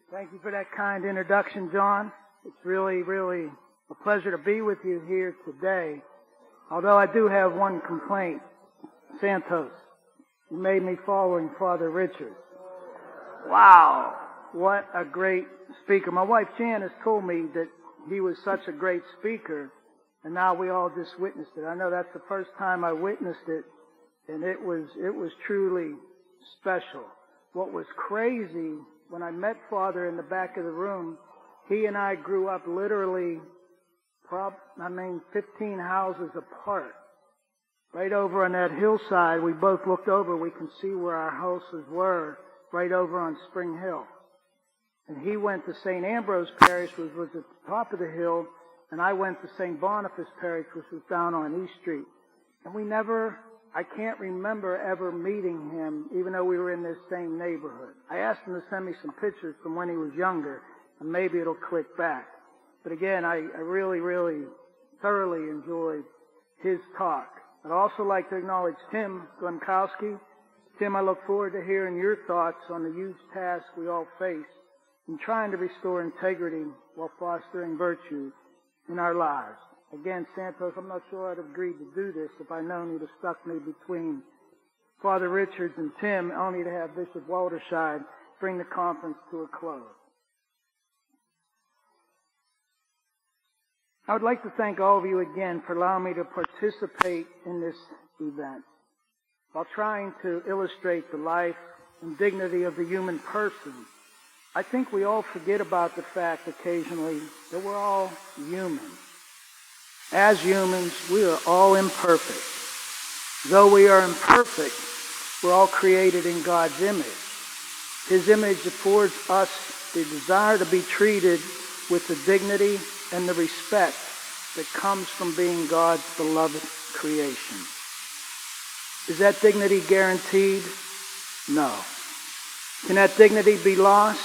Thank you for that kind introduction, John. It's really, really a pleasure to be with you here today. Although I do have one complaint. Santos, you made me following Father Richard. Wow, what a great speaker. My wife Jan has told me that he was such a great speaker, and now we all just witnessed it. I know that's the first time I witnessed it, and it was truly special. What was crazy, when I met Father in the back of the room, he and I grew up literally 15 houses apart. Right over on that hillside, we both looked over, we can see where our houses were, right over on Spring Hill. And he went to St. Ambrose Parish, which was at the top of the hill, and I went to St. Boniface Parish, which was down on East Street. And I can't remember ever meeting him, even though we were in this same neighborhood. I asked him to send me some pictures from when he was younger, and maybe it'll click back. But again, I really, really thoroughly enjoyed his talk. I'd also like to acknowledge Tim Glemkowski. Tim, I look forward to hearing your thoughts on the huge task we all face in trying to restore integrity while fostering virtue in our lives. Again, Santos, I'm not sure I'd have agreed to do this if I'd known you'd have stuck me between Father Richards and Tim, only to have Bishop Walterscheid bring the conference to a close. I would like to thank all of you again for allowing me to participate in this event. While trying to illustrate the life and dignity of the human person, I think we all forget about the fact occasionally that we're all human. As humans, we are all imperfect. Though we are imperfect, we're all created in God's image. His image affords us the desire to be treated with the dignity and the respect that comes from being God's beloved creation. Is that dignity guaranteed? No. Can that dignity be lost?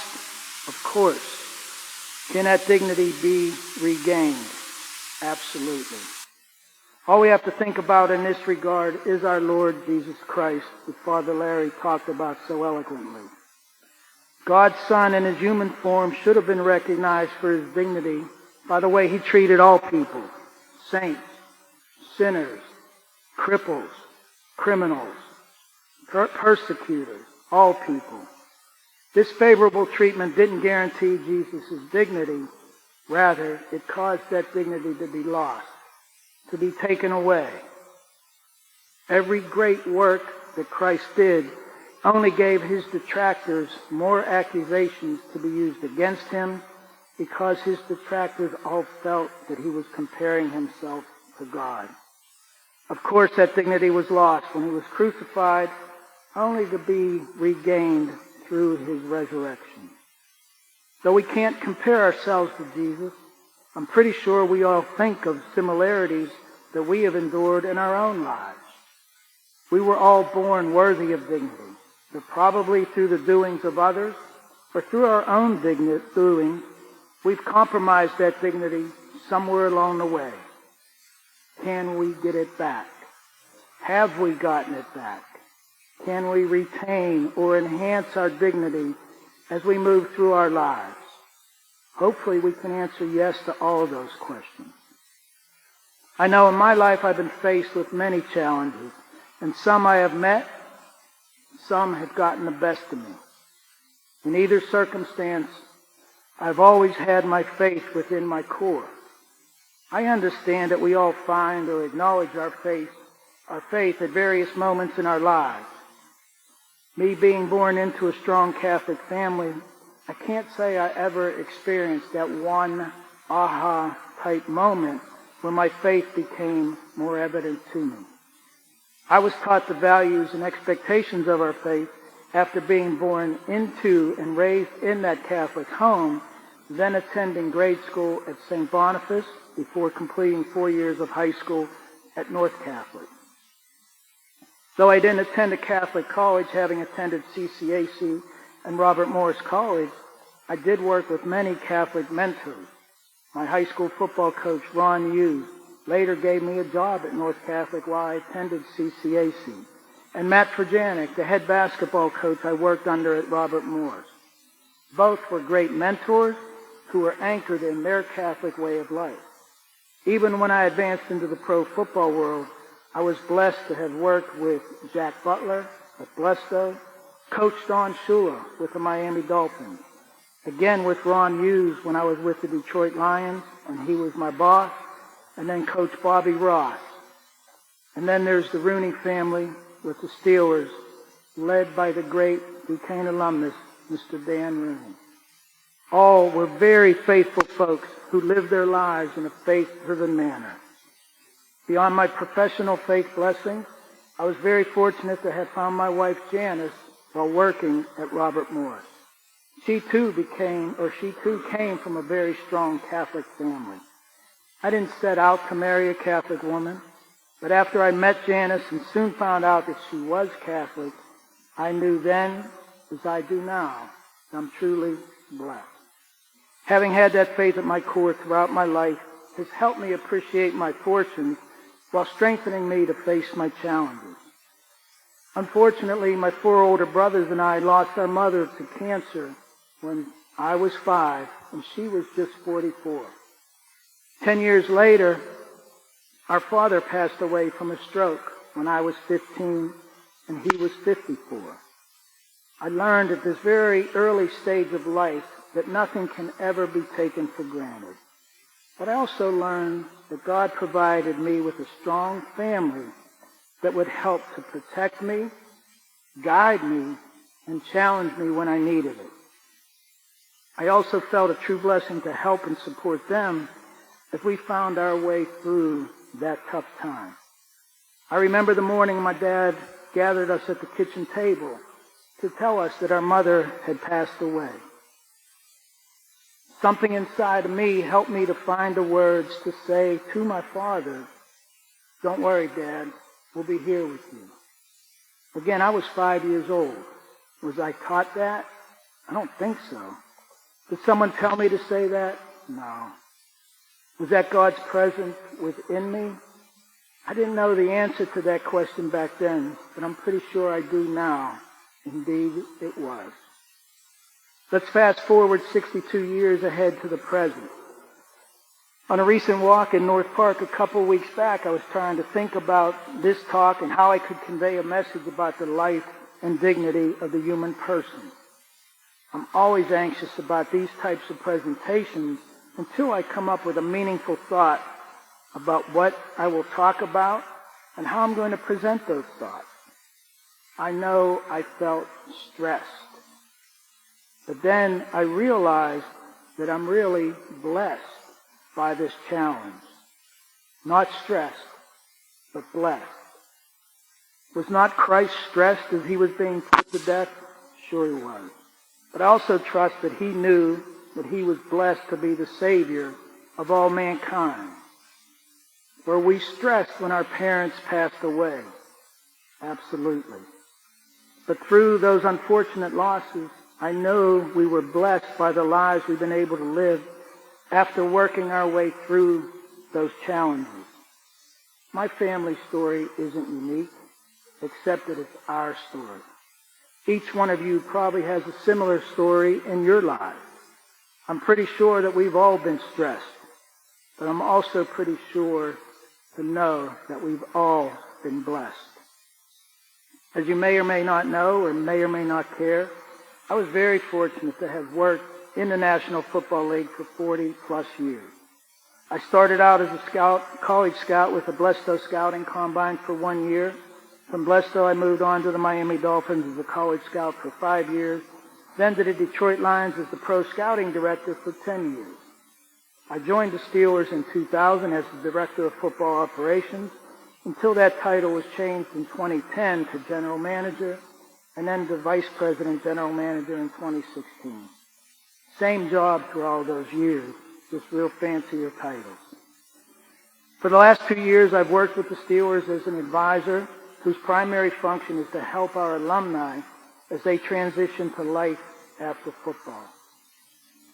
Of course. Can that dignity be regained? Absolutely. All we have to think about in this regard is our Lord Jesus Christ, that Father Larry talked about so eloquently. God's Son in his human form should have been recognized for his dignity by the way he treated all people, saints, sinners, cripples, criminals, persecutors, all people. This favorable treatment didn't guarantee Jesus' dignity. Rather, it caused that dignity to be lost, to be taken away. Every great work that Christ did only gave his detractors more accusations to be used against him, because his detractors all felt that he was comparing himself to God. Of course, that dignity was lost when he was crucified, only to be regained through his resurrection. Though we can't compare ourselves to Jesus, I'm pretty sure we all think of similarities that we have endured in our own lives. We were all born worthy of dignity, but probably through the doings of others or through our own doings, we've compromised that dignity somewhere along the way. Can we get it back? Have we gotten it back? Can we retain or enhance our dignity as we move through our lives? Hopefully we can answer yes to all of those questions. I know in my life I've been faced with many challenges, and some I have met, some have gotten the best of me. In either circumstance, I've always had my faith within my core. I understand that we all find or acknowledge our faith at various moments in our lives. Me being born into a strong Catholic family, I can't say I ever experienced that one aha type moment where my faith became more evident to me. I was taught the values and expectations of our faith after being born into and raised in that Catholic home, then attending grade school at St. Boniface before completing 4 years of high school at North Catholic. Though I didn't attend a Catholic college, having attended CCAC and Robert Morris College, I did work with many Catholic mentors. My high school football coach, Ron Hughes, later gave me a job at North Catholic while I attended CCAC. And Matt Frajanic, the head basketball coach I worked under at Robert Morris. Both were great mentors who were anchored in their Catholic way of life. Even when I advanced into the pro football world, I was blessed to have worked with Jack Butler at Blesto, Coach Don Shula with the Miami Dolphins, again with Ron Hughes when I was with the Detroit Lions, and he was my boss, and then Coach Bobby Ross. And then there's the Rooney family with the Steelers, led by the great Duquesne alumnus, Mr. Dan Rooney. All were very faithful folks who lived their lives in a faith-driven manner. Beyond my professional faith blessings, I was very fortunate to have found my wife Janice while working at Robert Morris. She too came from a very strong Catholic family. I didn't set out to marry a Catholic woman, but after I met Janice and soon found out that she was Catholic, I knew then, as I do now, that I'm truly blessed. Having had that faith at my core throughout my life has helped me appreciate my fortunes while strengthening me to face my challenges. Unfortunately, my 4 older brothers and I lost our mother to cancer when I was 5 and she was just 44. 10 years later, our father passed away from a stroke when I was 15 and he was 54. I learned at this very early stage of life that nothing can ever be taken for granted. But I also learned that God provided me with a strong family that would help to protect me, guide me, and challenge me when I needed it. I also felt a true blessing to help and support them as we found our way through that tough time. I remember the morning my dad gathered us at the kitchen table to tell us that our mother had passed away. Something inside of me helped me to find the words to say to my father, "Don't worry, Dad, we'll be here with you." Again, I was 5 years old. Was I taught that? I don't think so. Did someone tell me to say that? No. Was that God's presence within me? I didn't know the answer to that question back then, but I'm pretty sure I do now. Indeed, it was. Let's fast forward 62 years ahead to the present. On a recent walk in North Park a couple weeks back, I was trying to think about this talk and how I could convey a message about the life and dignity of the human person. I'm always anxious about these types of presentations until I come up with a meaningful thought about what I will talk about and how I'm going to present those thoughts. I know I felt stressed. But then I realized that I'm really blessed by this challenge. Not stressed, but blessed. Was not Christ stressed as he was being put to death? Sure he was. But I also trust that he knew that he was blessed to be the Savior of all mankind. Were we stressed when our parents passed away? Absolutely. But through those unfortunate losses, I know we were blessed by the lives we've been able to live after working our way through those challenges. My family story isn't unique, except that it's our story. Each one of you probably has a similar story in your lives. I'm pretty sure that we've all been stressed, but I'm also pretty sure to know that we've all been blessed. As you may or may not know, or may not care, I was very fortunate to have worked in the National Football League for 40 plus years. I started out as a college scout with the Blesto Scouting Combine for 1 year. From Blesto, I moved on to the Miami Dolphins as a college scout for 5 years, then to the Detroit Lions as the pro scouting director for 10 years. I joined the Steelers in 2000 as the director of football operations, until that title was changed in 2010 to general manager, and then to vice president general manager in 2016. Same job for all those years, just real fancier titles. For the last 2 years, I've worked with the Steelers as an advisor whose primary function is to help our alumni as they transition to life after football.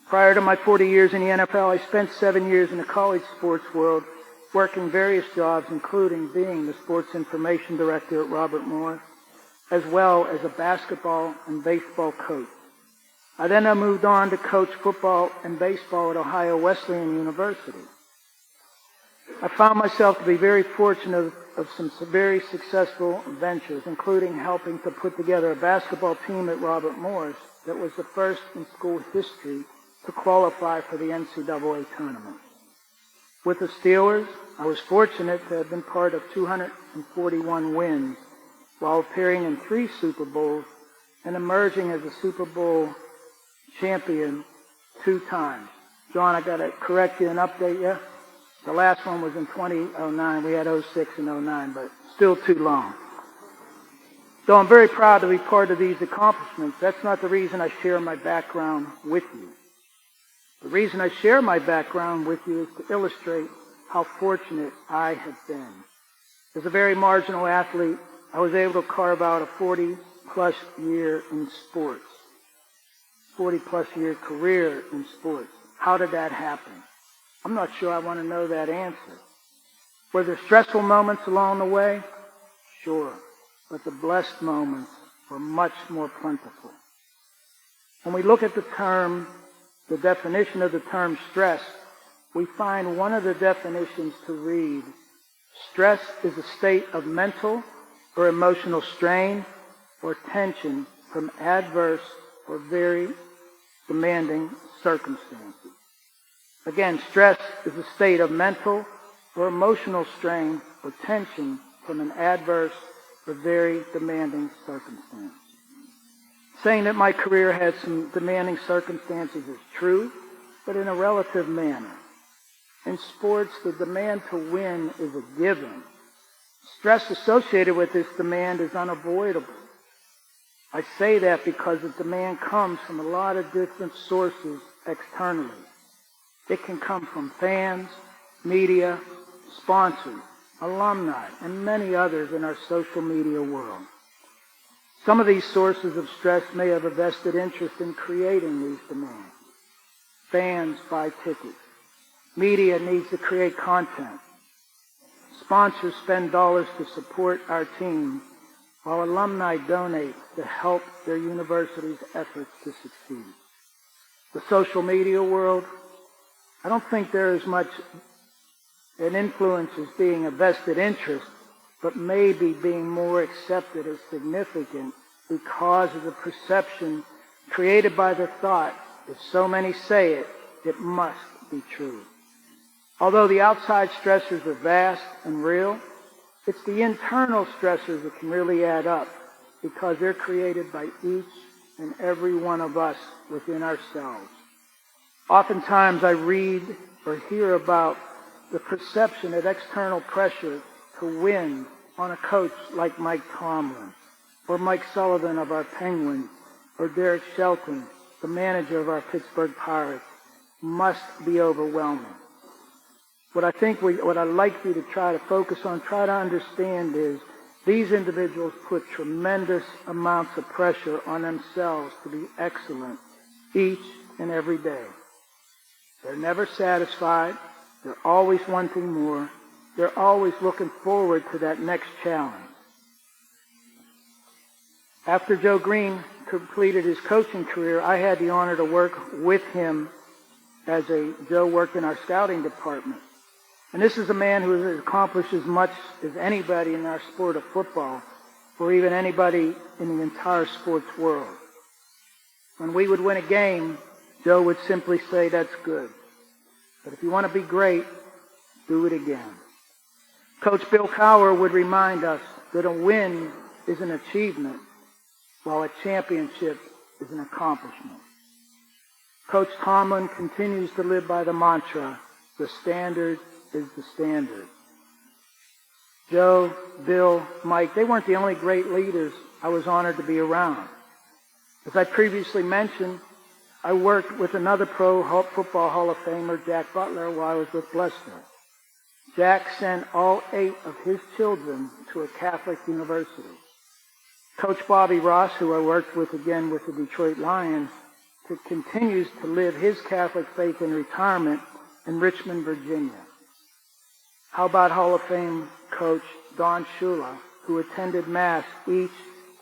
Prior to my 40 years in the NFL, I spent 7 years in the college sports world, working various jobs, including being the sports information director at Robert Morris, as well as a basketball and baseball coach. I then moved on to coach football and baseball at Ohio Wesleyan University. I found myself to be very fortunate of some very successful ventures, including helping to put together a basketball team at Robert Morris that was the first in school history to qualify for the NCAA tournament. With the Steelers, I was fortunate to have been part of 241 wins while appearing in 3 Super Bowls and emerging as a Super Bowl champion 2 times. John, I got to correct you and update you. The last one was in 2009. We had 06 and 09, but still too long. Though I'm very proud to be part of these accomplishments, that's not the reason I share my background with you. The reason I share my background with you is to illustrate how fortunate I have been. As a very marginal athlete, I was able to carve out a 40-plus year in sports, 40-plus year career in sports. How did that happen? I'm not sure I want to know that answer. Were there stressful moments along the way? Sure. But the blessed moments were much more plentiful. When we look at the definition of the term stress, we find one of the definitions to read, stress is a state of mental or emotional strain or tension from adverse or very demanding circumstances. Again, stress is a state of mental or emotional strain or tension from an adverse or very demanding circumstance. Saying that my career had some demanding circumstances is true, but in a relative manner. In sports, the demand to win is a given. Stress associated with this demand is unavoidable. I say that because the demand comes from a lot of different sources externally. It can come from fans, media, sponsors, alumni, and many others in our social media world. Some of these sources of stress may have a vested interest in creating these demands. Fans buy tickets. Media needs to create content. Sponsors spend dollars to support our team, while alumni donate to help their university's efforts to succeed. The social media world, I don't think there is much an influence as being a vested interest, but maybe being more accepted as significant because of the perception created by the thought, if so many say it, it must be true. Although the outside stressors are vast and real, it's the internal stressors that can really add up because they're created by each and every one of us within ourselves. Oftentimes I read or hear about the perception of external pressure to win on a coach like Mike Tomlin, or Mike Sullivan of our Penguins, or Derek Shelton, the manager of our Pittsburgh Pirates, must be overwhelming. What I'd like you to try to focus on, try to understand is these individuals put tremendous amounts of pressure on themselves to be excellent each and every day. They're never satisfied. They're always wanting more. They're always looking forward to that next challenge. After Joe Green completed his coaching career, I had the honor to work with him as Joe worked in our scouting department. And this is a man who has accomplished as much as anybody in our sport of football, or even anybody in the entire sports world. When we would win a game, Joe would simply say, "That's good. But if you want to be great, do it again." Coach Bill Cowher would remind us that a win is an achievement, while a championship is an accomplishment. Coach Tomlin continues to live by the mantra, the standard is the standard. Joe, Bill, Mike, they weren't the only great leaders I was honored to be around. As I previously mentioned, I worked with another Pro Football Hall of Famer, Jack Butler, while I was with Leicester. Jack sent all 8 of his children to a Catholic university. Coach Bobby Ross, who I worked with again with the Detroit Lions, continues to live his Catholic faith in retirement in Richmond, Virginia. How about Hall of Fame coach Don Shula, who attended Mass each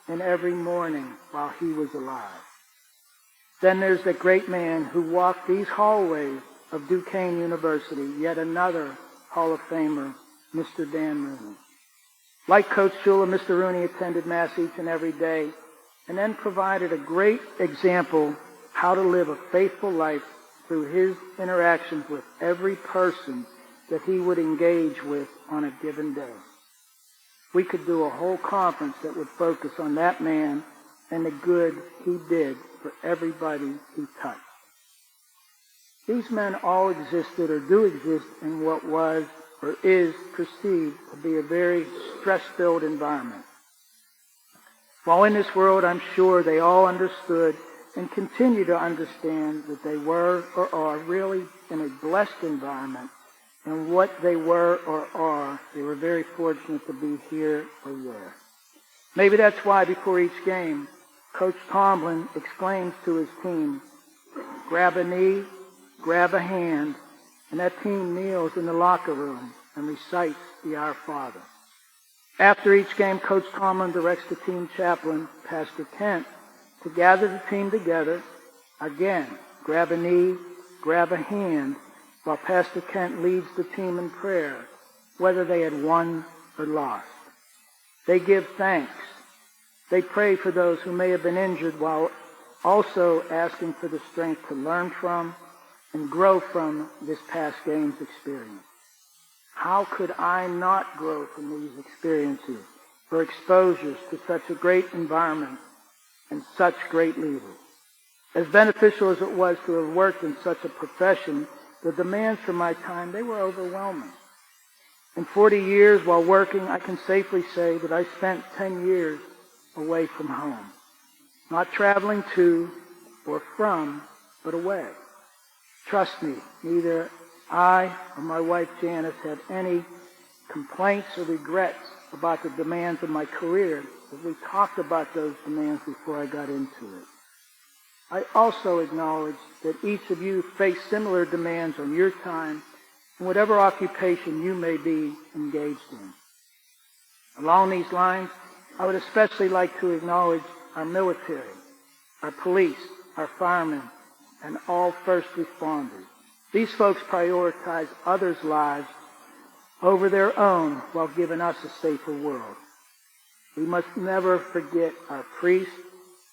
and every morning while he was alive? Then there's the great man who walked these hallways of Duquesne University, yet another Hall of Famer, Mr. Dan Rooney. Like Coach Shula, Mr. Rooney attended Mass each and every day and then provided a great example how to live a faithful life through his interactions with every person that he would engage with on a given day. We could do a whole conference that would focus on that man and the good he did for everybody he touched. These men all existed or do exist in what was or is perceived to be a very stress-filled environment. While in this world, I'm sure they all understood and continue to understand that they were or are really in a blessed environment, and what they were or are, they were very fortunate to be here or there. Maybe that's why before each game, Coach Tomlin exclaims to his team, grab a knee, grab a hand, and that team kneels in the locker room and recites the Our Father. After each game, Coach Tomlin directs the team chaplain, Pastor Kent, to gather the team together, again, grab a knee, grab a hand, while Pastor Kent leads the team in prayer, whether they had won or lost. They give thanks. They pray for those who may have been injured while also asking for the strength to learn from and grow from this past game's experience. How could I not grow from these experiences or exposures to such a great environment and such great leaders? As beneficial as it was to have worked in such a profession, the demands for my time, they were overwhelming. In 40 years while working, I can safely say that I spent 10 years away from home. Not traveling to or from, but away. Trust me, neither I or my wife Janice had any complaints or regrets about the demands of my career, as we talked about those demands before I got into it. I also acknowledge that each of you face similar demands on your time in whatever occupation you may be engaged in. Along these lines, I would especially like to acknowledge our military, our police, our firemen, and all first responders. These folks prioritize others' lives over their own while giving us a safer world. We must never forget our priests,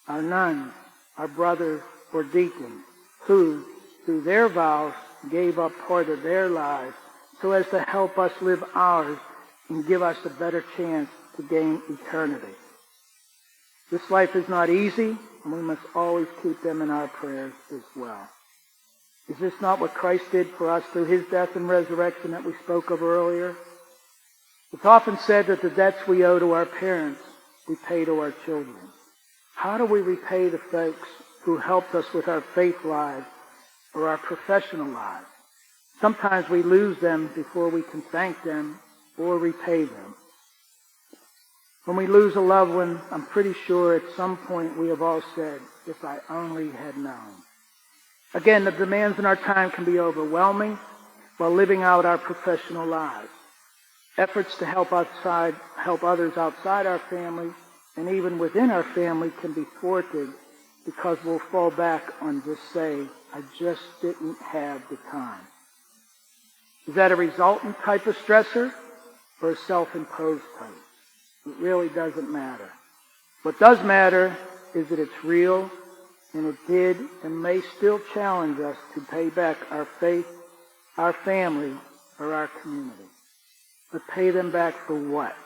our nuns, our brothers or deacons, who, through their vows, gave up part of their lives so as to help us live ours and give us a better chance to gain eternity. This life is not easy, and we must always keep them in our prayers as well. Is this not what Christ did for us through his death and resurrection that we spoke of earlier? It's often said that the debts we owe to our parents, we pay to our children. How do we repay the folks who helped us with our faith lives or our professional lives? Sometimes we lose them before we can thank them or repay them. When we lose a loved one, I'm pretty sure at some point we have all said, if I only had known. Again, the demands in our time can be overwhelming while living out our professional lives. Efforts to help others outside our family and even within our family can be thwarted because we'll fall back on just say, I just didn't have the time. Is that a resultant type of stressor or a self-imposed type? It really doesn't matter. What does matter is that it's real, and it did and may still challenge us to pay back our faith, our family, or our community. But pay them back for what?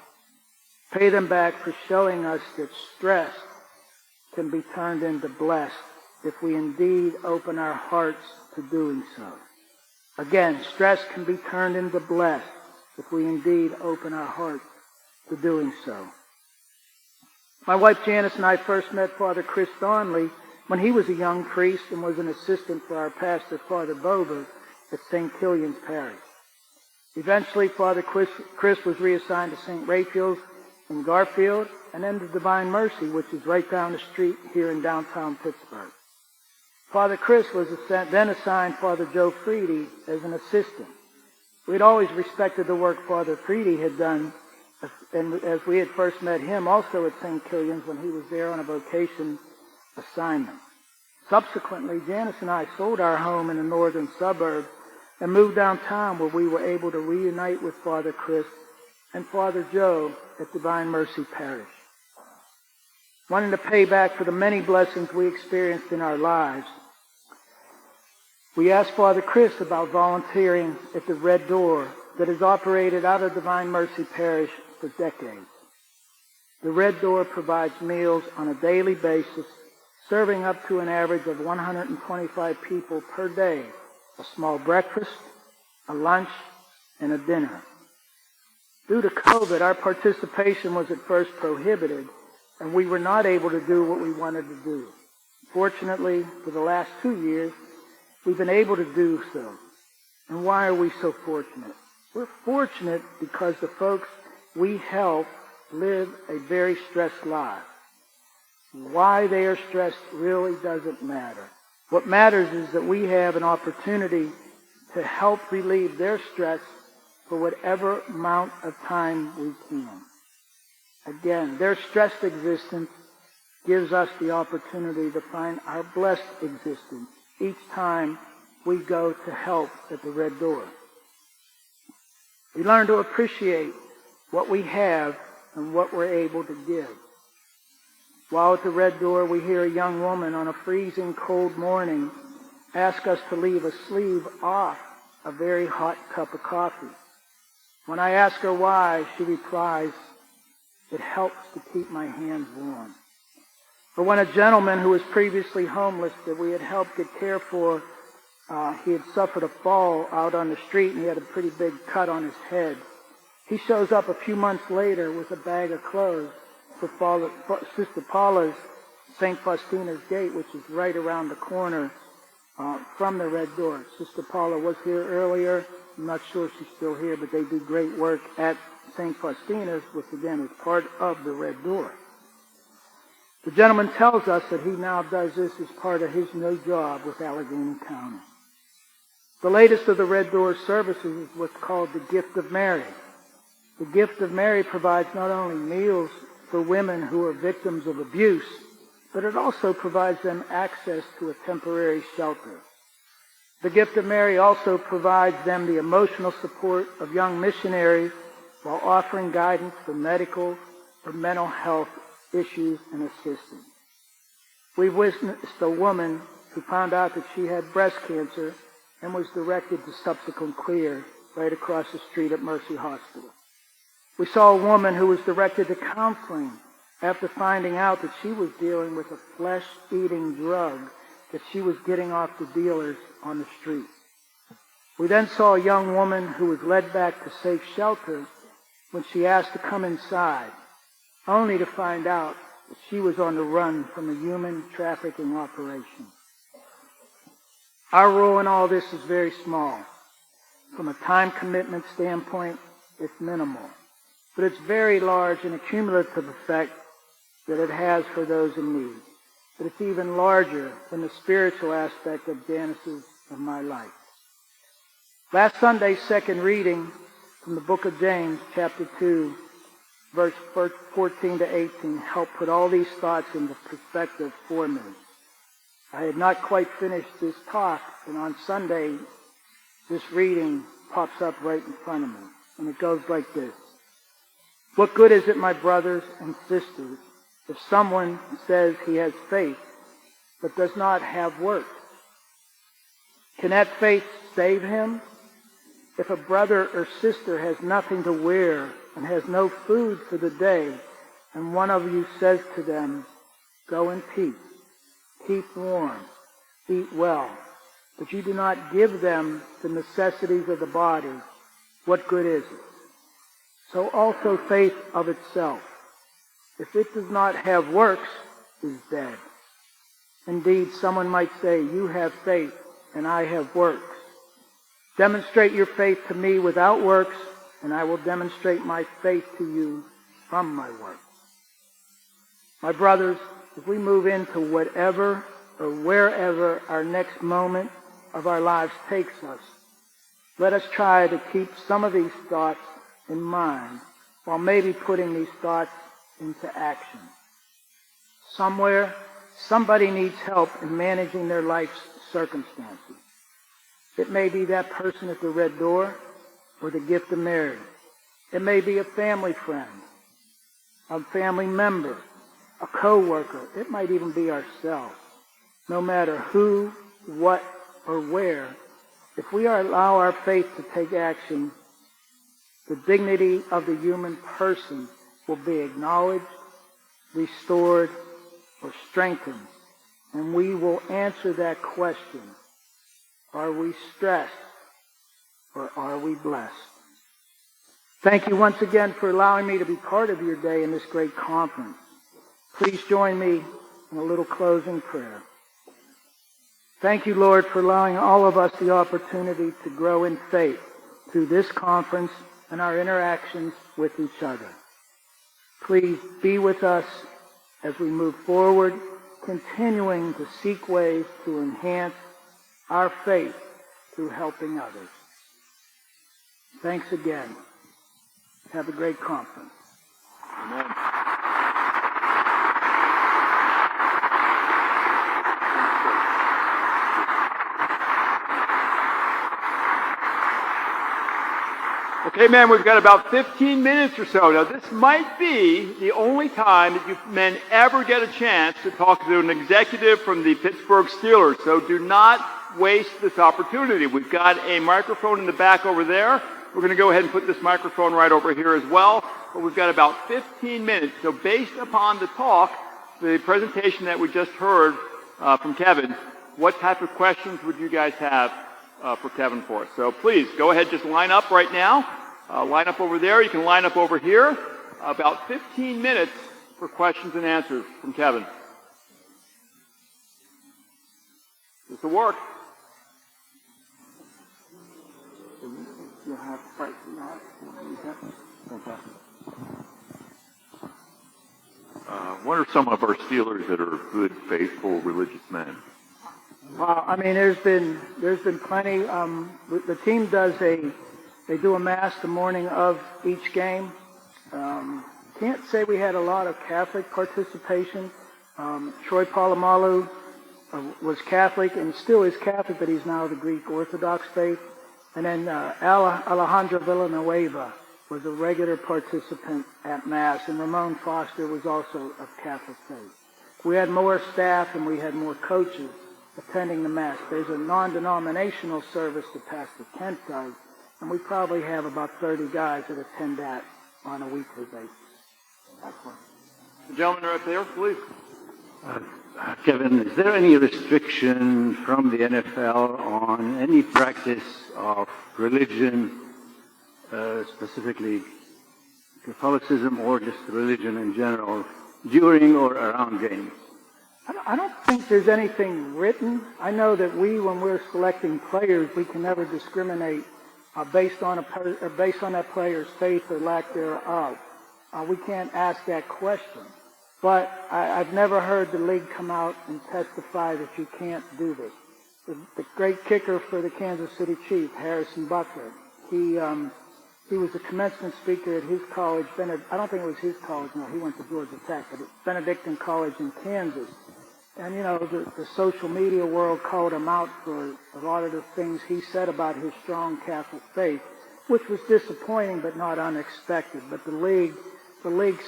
Pay them back for showing us that stress can be turned into blessed if we indeed open our hearts to doing so. Again, stress can be turned into blessed if we indeed open our hearts to doing so. My wife Janice and I first met Father Chris Donnelly when he was a young priest and was an assistant for our pastor, Father Bober, at St. Killian's Parish. Eventually, Father Chris was reassigned to St. Raphael's in Garfield, and then to Divine Mercy, which is right down the street here in downtown Pittsburgh. Father Chris was then assigned Father Joe Freedy as an assistant. We'd always respected the work Father Freedy had done, and as we had first met him also at St. Killian's when he was there on a vocation assignment. Subsequently, Janice and I sold our home in the northern suburbs and moved downtown, where we were able to reunite with Father Chris and Father Joe at Divine Mercy Parish. Wanting to pay back for the many blessings we experienced in our lives, we asked Father Chris about volunteering at the Red Door that has operated out of Divine Mercy Parish for decades. The Red Door provides meals on a daily basis, serving up to an average of 125 people per day, a small breakfast, a lunch, and a dinner. Due to COVID, our participation was at first prohibited, and we were not able to do what we wanted to do. Fortunately, for the last 2 years, we've been able to do so. And why are we so fortunate? We're fortunate because the folks we help live a very stressed life. Why they are stressed really doesn't matter. What matters is that we have an opportunity to help relieve their stress for whatever amount of time we can. Again, their stressed existence gives us the opportunity to find our blessed existence each time we go to help at the Red Door. We learn to appreciate what we have and what we're able to give. While at the Red Door, we hear a young woman on a freezing cold morning ask us to leave a sleeve off a very hot cup of coffee. When I ask her why, she replies, "It helps to keep my hands warm." Or when a gentleman who was previously homeless that we had helped get care for, he had suffered a fall out on the street and he had a pretty big cut on his head. He shows up a few months later with a bag of clothes for Sister Paula's St. Faustina's Gate, which is right around the corner from the Red Door. Sister Paula was here earlier. I'm not sure she's still here, but they do great work at St. Faustina's, which again is part of the Red Door. The gentleman tells us that he now does this as part of his new job with Allegheny County. The latest of the Red Door services is what's called the Gift of Mary. The Gift of Mary provides not only meals for women who are victims of abuse, but it also provides them access to a temporary shelter. The Gift of Mary also provides them the emotional support of young missionaries while offering guidance for medical or mental health issues and assistance. We've witnessed a woman who found out that she had breast cancer and was directed to subsequent clear right across the street at Mercy Hospital. We saw a woman who was directed to counseling after finding out that she was dealing with a flesh-eating drug that she was getting off the dealers on the street. We then saw a young woman who was led back to safe shelter when she asked to come inside, only to find out that she was on the run from a human trafficking operation. Our role in all this is very small. From a time commitment standpoint, it's minimal. But it's very large in a cumulative effect that it has for those in need. But it's even larger than the spiritual aspect of Janice's and my life. Last Sunday's second reading from the book of James, chapter 2, verse 14 to 18, helped put all these thoughts into perspective for me. I had not quite finished this talk, and on Sunday, this reading pops up right in front of me. And it goes like this. What good is it, my brothers and sisters, if someone says he has faith but does not have works? Can that faith save him? If a brother or sister has nothing to wear and has no food for the day, and one of you says to them, "Go in peace, keep warm, eat well," but you do not give them the necessities of the body, what good is it? So also faith of itself, if it does not have works, is dead. Indeed, someone might say, "You have faith, and I have works." Demonstrate your faith to me without works, and I will demonstrate my faith to you from my works. My brothers, as we move into whatever or wherever our next moment of our lives takes us, let us try to keep some of these thoughts in mind while maybe putting these thoughts into action. Somewhere, somebody needs help in managing their life's circumstances. It may be that person at the red door or the gift of Mary. It may be a family friend, a family member, a co-worker. It might even be ourselves. No matter who, what, or where, if we allow our faith to take action, the dignity of the human person will be acknowledged, restored, or strengthened. And we will answer that question. Are we stressed or are we blessed? Thank you once again for allowing me to be part of your day in this great conference. Please join me in a little closing prayer. Thank you, Lord, for allowing all of us the opportunity to grow in faith through this conference and our interactions with each other. Please be with us as we move forward, continuing to seek ways to enhance our faith through helping others. Thanks again. Have a great conference. Amen. Okay, man, we've got about 15 minutes or so. Now, this might be the only time that you men ever get a chance to talk to an executive from the Pittsburgh Steelers, so do not waste this opportunity. We've got a microphone in the back over there. We're going to go ahead and put this microphone right over here as well, but we've got about 15 minutes. So based upon the talk, the presentation that we just heard from Kevin, what type of questions would you guys have for Kevin for us? So please, go ahead, just line up right now. Line up over there. You can line up over here. About 15 minutes for questions and answers from Kevin. This will work. What are some of our Steelers that are good, faithful, religious men? Well, I mean, there's been plenty. The team they do a mass the morning of each game. Can't say we had a lot of Catholic participation. Troy Polamalu was Catholic and still is Catholic, but he's now the Greek Orthodox faith. And then Alejandra Villanueva was a regular participant at Mass, and Ramon Foster was also of Catholic faith. We had more staff and we had more coaches attending the Mass. There's a non-denominational service that Pastor Kent does, and we probably have about 30 guys that attend that on a weekly basis. Excellent. The gentleman right there, please. Kevin, is there any restriction from the NFL on any practice of religion, specifically Catholicism or just religion in general, during or around games? I don't think there's anything written. I know that when we're selecting players, we can never discriminate based on that player's faith or lack thereof. We can't ask that question. But I've never heard the league come out and testify that you can't do this. The great kicker for the Kansas City Chiefs, Harrison Butker, he was a commencement speaker at his college. I don't think it was his college. No, he went to Georgia Tech, but it's Benedictine College in Kansas. And, you know, the social media world called him out for a lot of the things he said about his strong Catholic faith, which was disappointing but not unexpected. But the league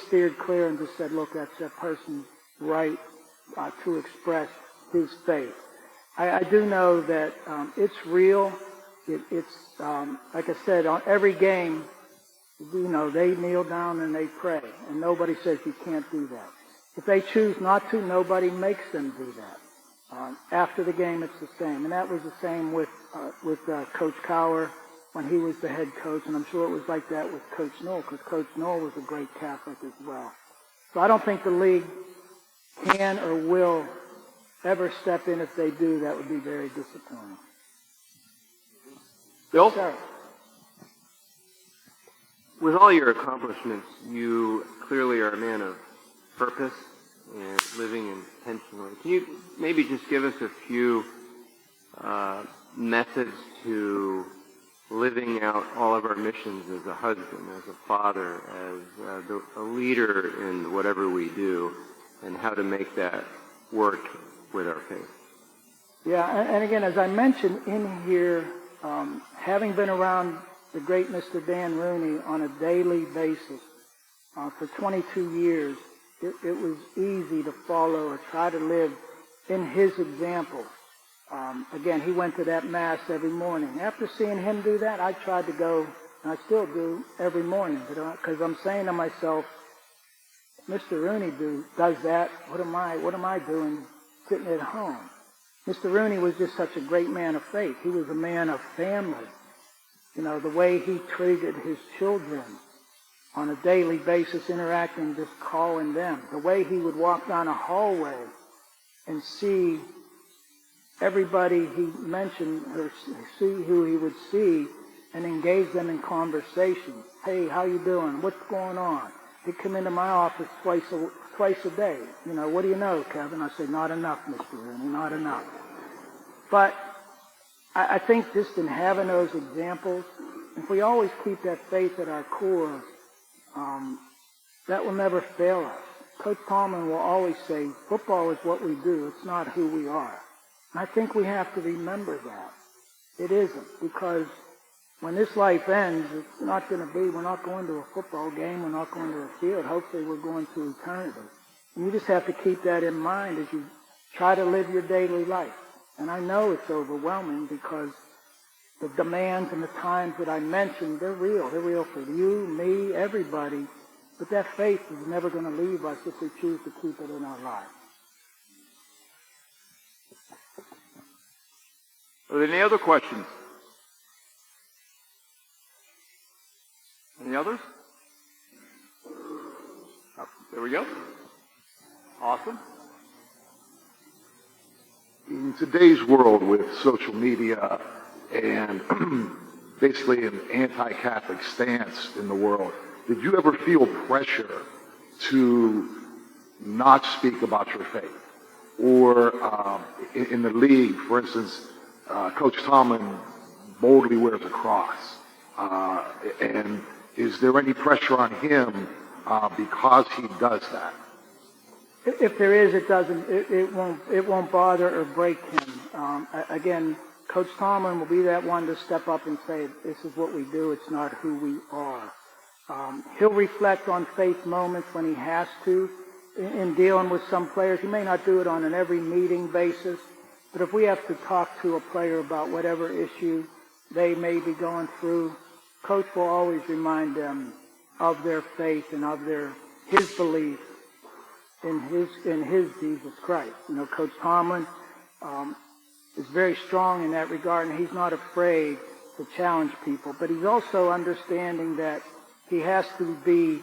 steered clear and just said, look, that's that person's right to express his faith. I do know that it's real. It's like I said, on every game, you know, they kneel down and they pray, and nobody says you can't do that. If they choose not to, nobody makes them do that. After the game, it's the same, and that was the same with Coach Cowher when he was the head coach, and I'm sure it was like that with Coach Noel, because Coach Noel was a great Catholic as well. So I don't think the league can or will ever step in. If they do, that would be very disappointing. Bill? Sir. With all your accomplishments, you clearly are a man of purpose and living intentionally. Can you maybe just give us a few methods to living out all of our missions as a husband, as a father, as a leader in whatever we do, and how to make that work with our faith. Yeah, and again, as I mentioned in here, having been around the great Mr. Dan Rooney on a daily basis for 22 years, it was easy to follow or try to live in his example. Again, he went to that Mass every morning. After seeing him do that, I tried to go, and I still do, every morning, because I'm saying to myself, Mr. Rooney does that. What am I doing sitting at home? Mr. Rooney was just such a great man of faith. He was a man of family. You know, the way he treated his children on a daily basis, interacting, just calling them. The way he would walk down a hallway and see everybody he mentioned, or see who he would see, and engage them in conversation. Hey, how you doing? What's going on? He'd come into my office twice a day. You know, what do you know, Kevin? I say, not enough, Mr. Rooney, not enough. But I think just in having those examples, if we always keep that faith at our core, that will never fail us. Coach Tomlin will always say, football is what we do, it's not who we are. And I think we have to remember that. It isn't, because when this life ends, it's not going to be, we're not going to a football game, we're not going to a field. Hopefully we're going to eternity. And you just have to keep that in mind as you try to live your daily life. And I know it's overwhelming because the demands and the times that I mentioned, they're real. They're real for you, me, everybody. But that faith is never going to leave us if we choose to keep it in our lives. Are there any other questions? Any others? Oh, there we go. Awesome. In today's world with social media and basically an anti-Catholic stance in the world, did you ever feel pressure to not speak about your faith? Or in the league, for instance, Coach Tomlin boldly wears a cross. And is there any pressure on him because he does that? If there is, it won't bother or break him. Again, Coach Tomlin will be that one to step up and say, this is what we do, it's not who we are. He'll reflect on faith moments when he has to in dealing with some players. He may not do it on an every meeting basis, but if we have to talk to a player about whatever issue they may be going through, Coach will always remind them of their faith and of his belief in his Jesus Christ. You know, Coach Tomlin is very strong in that regard, and he's not afraid to challenge people. But he's also understanding that he has to be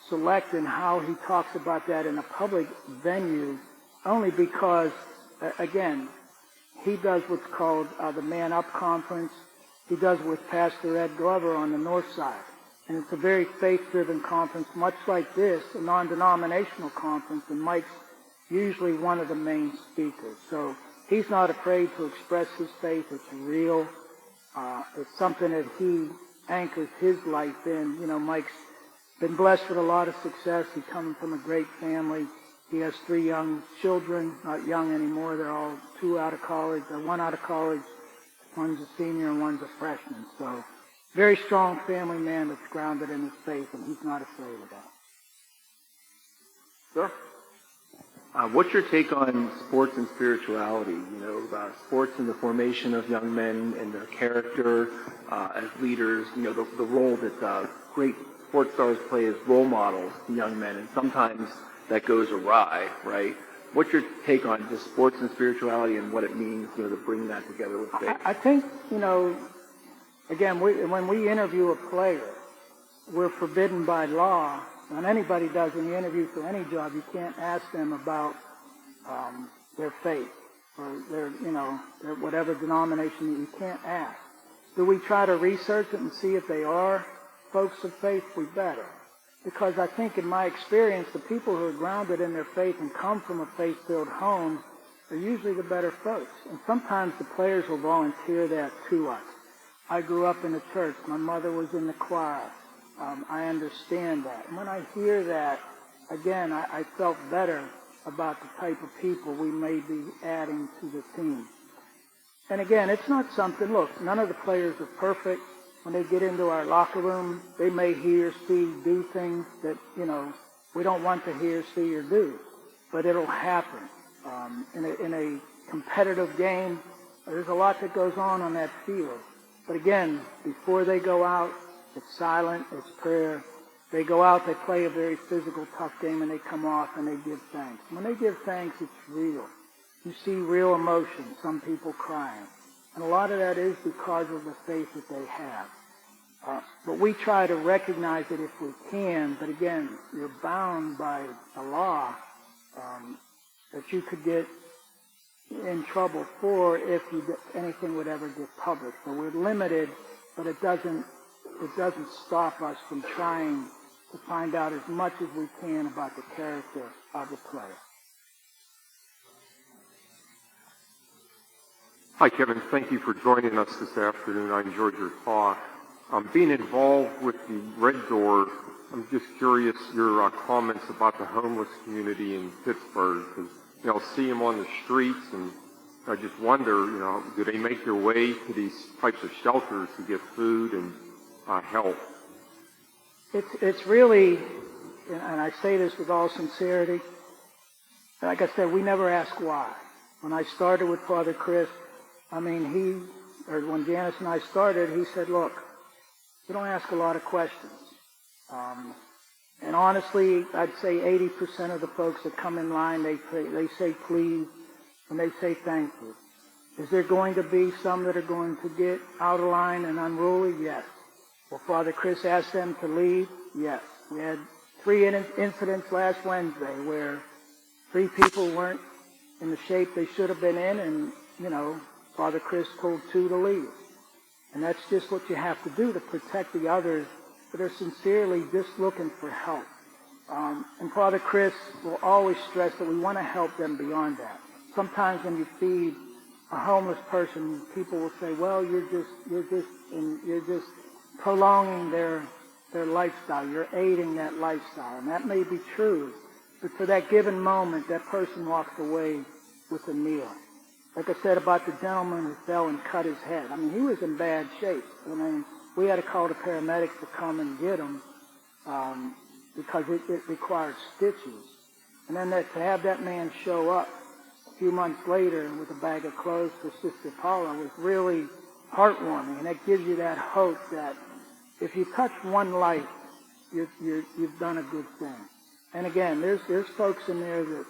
select in how he talks about that in a public venue, only because, again, he does what's called the Man Up Conference. He does it with Pastor Ed Glover on the north side. And it's a very faith-driven conference, much like this, a non-denominational conference, and Mike's usually one of the main speakers. So he's not afraid to express his faith. It's real. It's something that he anchors his life in. You know, Mike's been blessed with a lot of success. He's coming from a great family. He has 3 young children, not young anymore. They're all 2 out of college, or 1 out of college. One's a senior and one's a freshman. So very strong family man that's grounded in his faith, and he's not afraid of that. Sure. What's your take on sports and spirituality? You know, sports and the formation of young men and their character as leaders. You know, the role that great sports stars play as role models to young men, and sometimes that goes awry, right? What's your take on just sports and spirituality and what it means, you know, to bring that together with faith? I think, you know, again, when we interview a player, we're forbidden by law, and anybody does in the interview for any job, you can't ask them about their faith or their, you know, their whatever denomination. You can't ask. Do we try to research it and see if they are folks of faith? We better. Because I think in my experience, the people who are grounded in their faith and come from a faith-filled home are usually the better folks. And sometimes the players will volunteer that to us. I grew up in the church. My mother was in the choir. I understand that. And when I hear that, again, I felt better about the type of people we may be adding to the team. And again, it's not something, look, none of the players are perfect. When they get into our locker room, they may hear, see, do things that, we don't want to hear, see, or do. But it'll happen. In a competitive game, there's a lot that goes on that field. But again, before they go out, it's silent, it's prayer. They go out, they play a very physical, tough game, and they come off and they give thanks. When they give thanks, it's real. You see real emotion, some people crying. And a lot of that is because of the faith that they have. But we try to recognize it if we can. But again, you're bound by the law that you could get in trouble for if anything would ever get published. So we're limited, but it doesn't stop us from trying to find out as much as we can about the character of the player. Hi, Kevin. Thank you for joining us this afternoon. I enjoyed your talk. Being involved with the Red Door, I'm just curious your comments about the homeless community in Pittsburgh, because see them on the streets, and I just wonder, do they make their way to these types of shelters to get food and help? It's really, and I say this with all sincerity, like I said, we never ask why. When I started with Father Chris, when Janice and I started, he said, look, we don't ask a lot of questions. And honestly, I'd say 80% of the folks that come in line, they say please, and they say thank you. Is there going to be some that are going to get out of line and unruly? Yes. Will Father Chris ask them to leave? Yes. We had 3 incidents last Wednesday where 3 people weren't in the shape they should have been in, and, Father Chris told 2 to leave. And that's just what you have to do to protect the others that are sincerely just looking for help. And Father Chris will always stress that we want to help them beyond that. Sometimes when you feed a homeless person, people will say, well, you're just prolonging their lifestyle. You're aiding that lifestyle. And that may be true. But for that given moment, that person walks away with a meal. Like I said about the gentleman who fell and cut his head. He was in bad shape. We had to call the paramedics to come and get him because it required stitches. And then to have that man show up a few months later with a bag of clothes for Sister Paula was really heartwarming. And that gives you that hope that if you touch one life, you've done a good thing. And again, there's folks in there that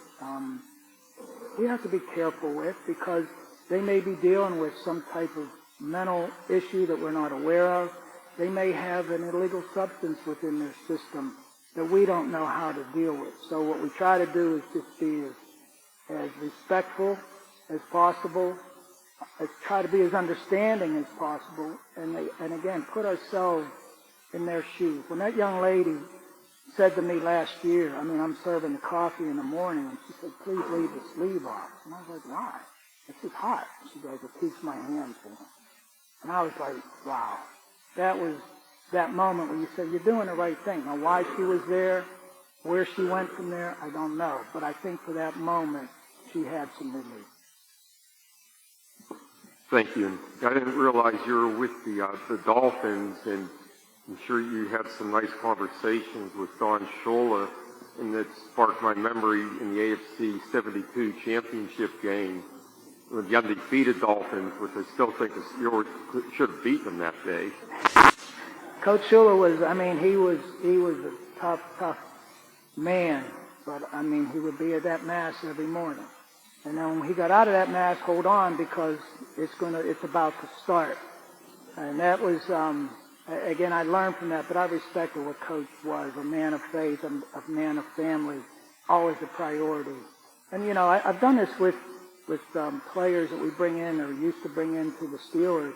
we have to be careful with because they may be dealing with some type of mental issue that we're not aware of. They may have an illegal substance within their system that we don't know how to deal with. So what we try to do is just be as respectful as possible, try to be as understanding as possible, and again, put ourselves in their shoes. When that young lady said to me last year, I'm serving the coffee in the morning, and she said, please leave the sleeve off. And I was like, why? It's just hot. She goes, it keeps my hands warm. And I was like, wow. That was that moment when you said, you're doing the right thing. Now, why she was there, where she went from there, I don't know. But I think for that moment, she had some relief. Thank you. I didn't realize you were with the Dolphins, and I'm sure you had some nice conversations with Don Shula, and it sparked my memory in the AFC 72 championship game with the undefeated Dolphins, which I still think the Steelers should have beaten them that day. Coach Shula was, he was a tough man, but he would be at that mass every morning. And then when he got out of that mass, hold on, because it's about to start. And that was, again, I learned from that, but I respected what Coach was, a man of faith, a man of family, always a priority. And, I've done this with players that we bring in or used to bring into the Steelers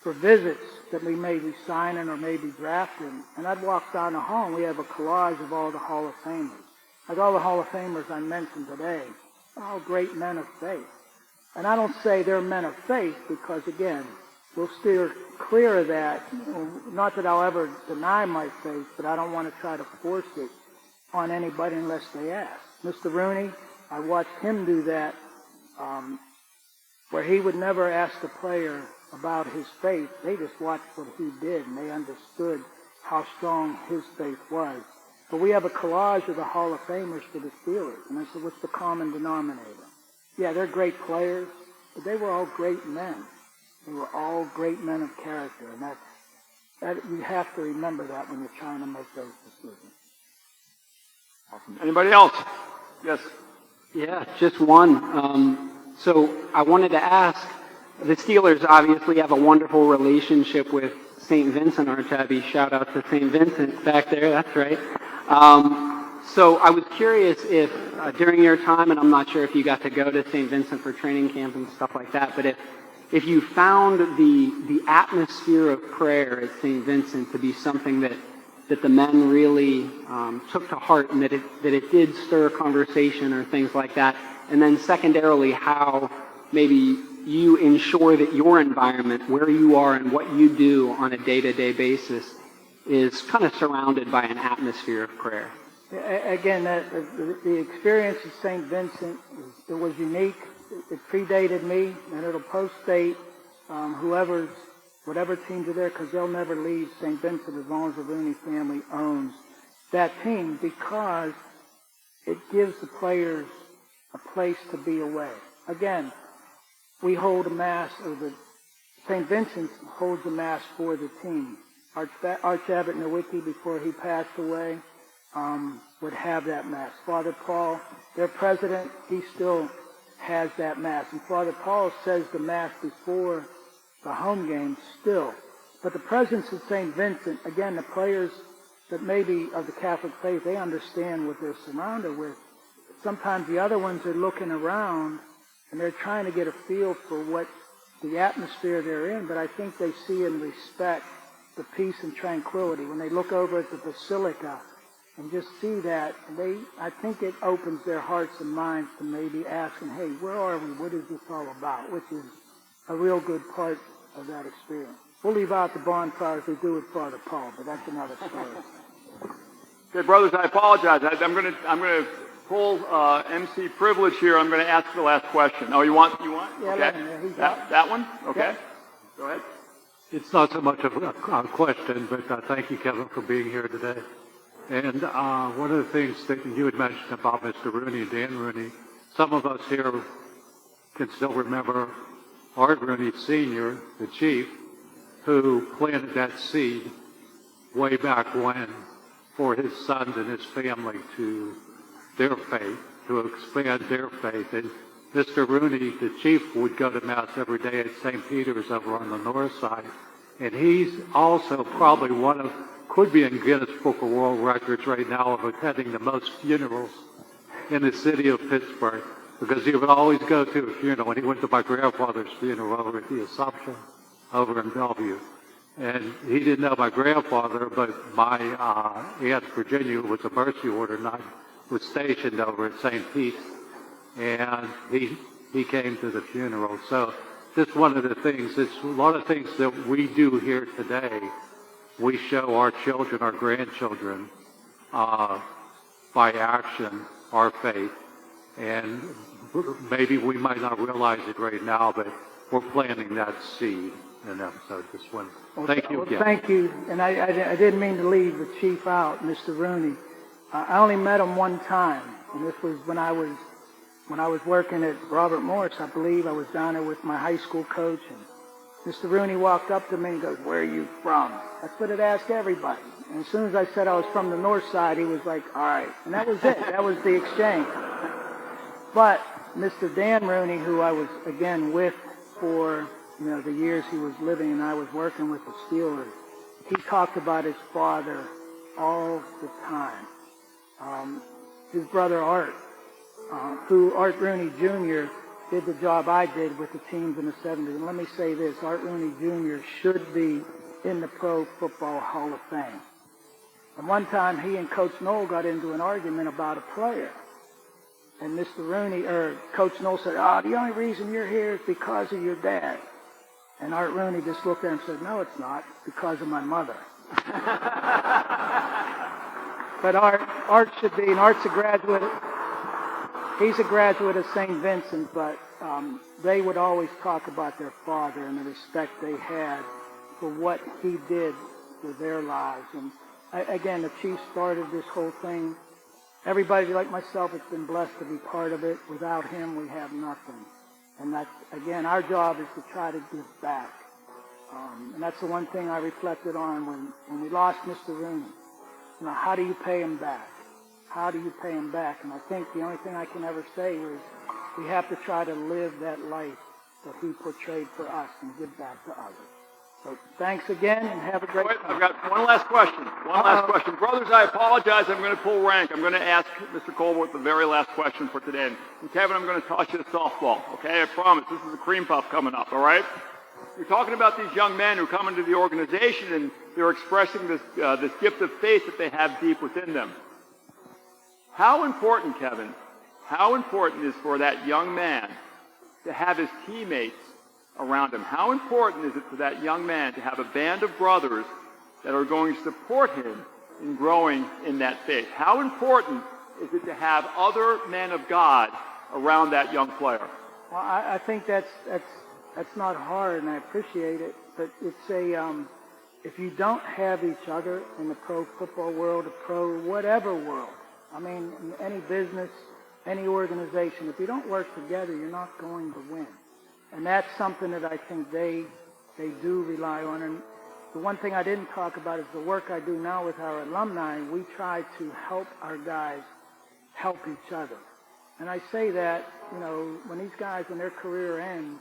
for visits that we may be signing or maybe drafting. And I'd walk down the hall, and we have a collage of all the Hall of Famers. Like all the Hall of Famers I mentioned today, they're all great men of faith. And I don't say they're men of faith because, again, we'll steer clear of that. Not that I'll ever deny my faith, but I don't want to try to force it on anybody unless they ask. Mr. Rooney, I watched him do that, where he would never ask the player about his faith. They just watched what he did, and they understood how strong his faith was. But we have a collage of the Hall of Famers for the Steelers, and I said, what's the common denominator? Yeah, they're great players, but they were all great men. They were all great men of character, and that you have to remember that when you're trying to make those decisions. Awesome. Anybody else? Yes. Yeah, just one. So I wanted to ask, the Steelers obviously have a wonderful relationship with St. Vincent Archabbey. Shout out to St. Vincent back there, that's right. So I was curious if during your time, and I'm not sure if you got to go to St. Vincent for training camp and stuff like that, but if you found the atmosphere of prayer at St. Vincent to be something that the men really took to heart, and that it did stir conversation or things like that, and then secondarily how maybe you ensure that your environment, where you are and what you do on a day-to-day basis, is kind of surrounded by an atmosphere of prayer. Again, the experience at St. Vincent, it was unique. It predated me, and it'll post-date whatever teams are there, because they'll never leave St. Vincent as long as the Rooney family owns that team, because it gives the players a place to be away. Again, we hold a mass, St. Vincent holds a mass for the team. Archabbot Nowicki, before he passed away, would have that mass. Father Paul, their president, he still has that mass. And Father Paul says the mass before the home games still. But the presence of St. Vincent, again, the players that maybe of the Catholic faith, they understand what they're surrounded with. Sometimes the other ones are looking around and they're trying to get a feel for what the atmosphere they're in, but I think they see and respect the peace and tranquility. When they look over at the Basilica and just see that, I think it opens their hearts and minds to maybe asking, hey, where are we? What is this all about? Which is a real good part of that experience. We'll leave out the bonfires we do with Father Paul, but that's another story. Okay, brothers, I apologize. I'm going to pull MC privilege here. I'm going to ask the last question. Oh, you want? Yeah, okay. That one? Okay. Yeah. Go ahead. It's not so much of a question, but thank you, Kevin, for being here today. And one of the things that you had mentioned about Mr. Rooney and Dan Rooney, some of us here can still remember Art Rooney Sr., the chief, who planted that seed way back when for his sons and his family to their faith, to expand their faith. And Mr. Rooney, the chief, would go to Mass every day at St. Peter's over on the north side. And he's also probably could be in Guinness Book of World Records right now of attending the most funerals in the city of Pittsburgh, because he would always go to a funeral. And he went to my grandfather's funeral over at the Assumption over in Bellevue. And he didn't know my grandfather, but my Aunt Virginia, who was a Mercy Order nun, was stationed over at St. Pete's. And he came to the funeral. So just one of the things, it's a lot of things that we do here today, we show our children, our grandchildren, by action, our faith. And maybe we might not realize it right now, but we're planting that seed in them. So just one. Thank you again. Thank you. And I didn't mean to leave the chief out, Mr. Rooney. I only met him one time, and this was when I was working at Robert Morris, I believe. I was down there with my high school coach, and Mr. Rooney walked up to me and goes, "Where are you from?" That's what it asked everybody. And as soon as I said I was from the north side, he was like, "All right." And that was it. That was the exchange. But Mr. Dan Rooney, who I was, again, with for the years he was living and I was working with the Steelers, he talked about his father all the time. His brother Art, who Art Rooney Jr. did the job I did with the teams in the 70s. And let me say this, Art Rooney Jr. should be in the Pro Football Hall of Fame. And one time he and Coach Knoll got into an argument about a player. And Coach Knoll said, the only reason you're here is because of your dad. And Art Rooney just looked at him and said, "No, it's not. It's because of my mother." But Art should be, and Art's a graduate. He's a graduate of St. Vincent, but they would always talk about their father and the respect they had for what he did for their lives. And again, the chief started this whole thing. Everybody like myself has been blessed to be part of it. Without him, we have nothing. And that, again, our job is to try to give back. And that's the one thing I reflected on when we lost Mr. Rooney. You know, how do you pay him back? How do you pay him back? And I think the only thing I can ever say is we have to try to live that life that he portrayed for us and give back to others. So thanks again and have a great Wait, time. I've got one last question. Last question. Brothers, I apologize. I'm going to pull rank. I'm going to ask Mr. Colbert the very last question for today. And Kevin, I'm going to toss you a softball. Okay, I promise. This is a cream puff coming up, all right? You're talking about these young men who come into the organization and they're expressing this gift of faith that they have deep within them. How important, Kevin, how important is for that young man to have his teammates around him? How important is it for that young man to have a band of brothers that are going to support him in growing in that faith? How important is it to have other men of God around that young player? Well, I think that's not hard, and I appreciate it. But it's if you don't have each other in the pro football world, the pro whatever world, I mean, in any business, any organization, if you don't work together, you're not going to win. And that's something that I think they do rely on. And the one thing I didn't talk about is the work I do now with our alumni. We try to help our guys help each other. And I say that, you know, when these guys, when their career ends,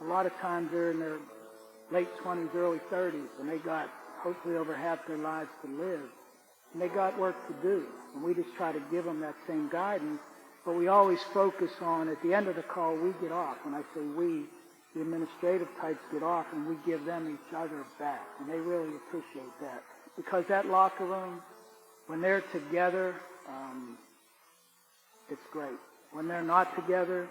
a lot of times they're in their late 20s, early 30s, and they got hopefully over half their lives to live. And they got work to do. And we just try to give them that same guidance. But we always focus on, at the end of the call, we get off. When I say we, the administrative types get off, and we give them each other back. And they really appreciate that. Because that locker room, when they're together, it's great. When they're not together,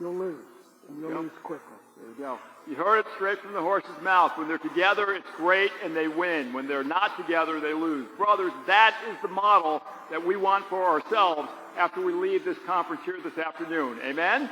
you'll lose. And you'll lose quickly. There you go. You heard it straight from the horse's mouth. When they're together, it's great, and they win. When they're not together, they lose. Brothers, that is the model that we want for ourselves after we leave this conference here this afternoon. Amen?